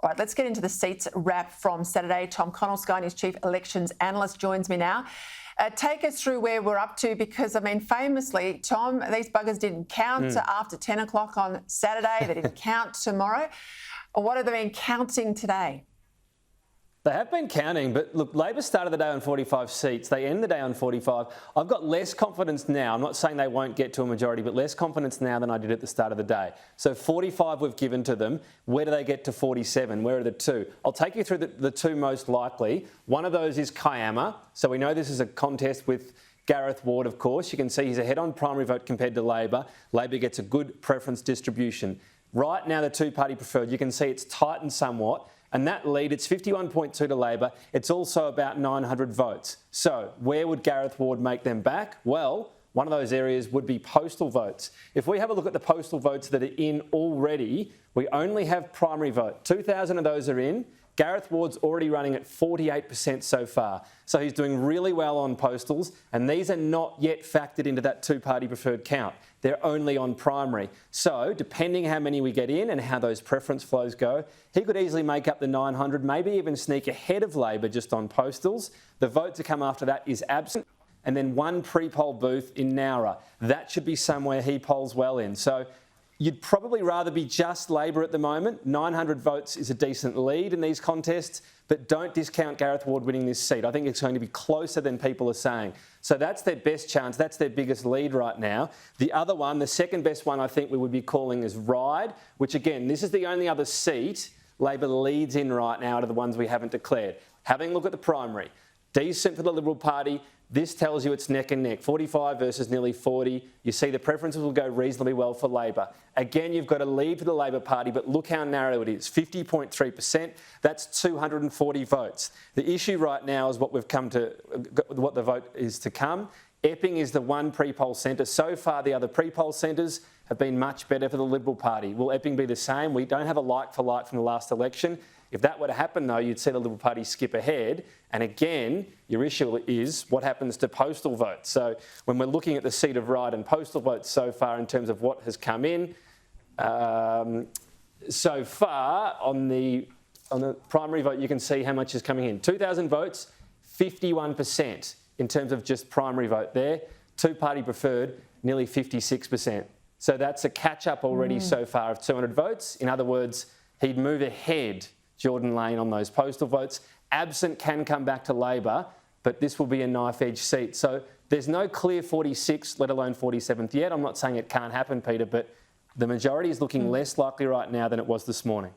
All right, let's get into the seats wrap from Saturday. Tom Connell, Sky News Chief Elections Analyst, joins me now. Take us through where we're up to because, I mean, famously, Tom, these buggers didn't count after 10 o'clock on Saturday. They didn't count tomorrow. What have they been counting today? They have been counting, but look, Labor started the day on 45 seats. They end the day on 45. I've got less confidence now. I'm not saying they won't get to a majority, but less confidence now than I did at the start of the day. So 45 we've given to them. Where do they get to 47? Where are the two? I'll take you through the two most likely. One of those is Kiama. So we know this is a contest with Gareth Ward, of course. You can see he's ahead on primary vote compared to Labor. Labor gets a good preference distribution. Right now, the two-party preferred, you can see it's tightened somewhat. And that lead, it's 51.2 to Labor. It's also about 900 votes. So where would Gareth Ward make them back? Well, one of those areas would be postal votes. If we have a look at the postal votes that are in already, we only have primary vote. 2,000 of those are in. Gareth Ward's already running at 48% so far. So he's doing really well on postals, and these are not yet factored into that two-party preferred count. They're only on primary. So depending how many we get in and how those preference flows go, he could easily make up the 900, maybe even sneak ahead of Labor just on postals. The vote to come after that is absent. And then one pre-poll booth in Nowra. That should be somewhere he polls well in. So you'd probably rather be just Labor at the moment. 900 votes is a decent lead in these contests, but don't discount Gareth Ward winning this seat. I think it's going to be closer than people are saying. So that's their best chance. That's their biggest lead right now. The other one, the second best one I think we would be calling is Ryde, which again, this is the only other seat Labor leads in right now out of the ones we haven't declared. Having a look at the primary. Decent for the Liberal Party. This tells you it's neck and neck, 45 versus nearly 40. You see the preferences will go reasonably well for Labor. Again, you've got a lead for the Labor Party, but look how narrow it is, 50.3%. That's 240 votes. The issue right now is what we've come to, what the vote is to come. Epping is the one pre-poll centre. So far, the other pre-poll centres have been much better for the Liberal Party. Will Epping be the same? We don't have a like for like from the last election. If that were to happen, though, you'd see the Liberal Party skip ahead. And again, your issue is what happens to postal votes. So when we're looking at the seat of Ryde and postal votes so far in terms of what has come in, so far on the primary vote, you can see how much is coming in. 2,000 votes, 51% in terms of just primary vote there. Two-party preferred, nearly 56%. So that's a catch-up already so far of 200 votes. In other words, he'd move ahead Jordan Lane on those postal votes. Absent can come back to Labor, but this will be a knife-edge seat. So there's no clear 46th, let alone 47th yet. I'm not saying it can't happen, Peter, but the majority is looking less likely right now than it was this morning.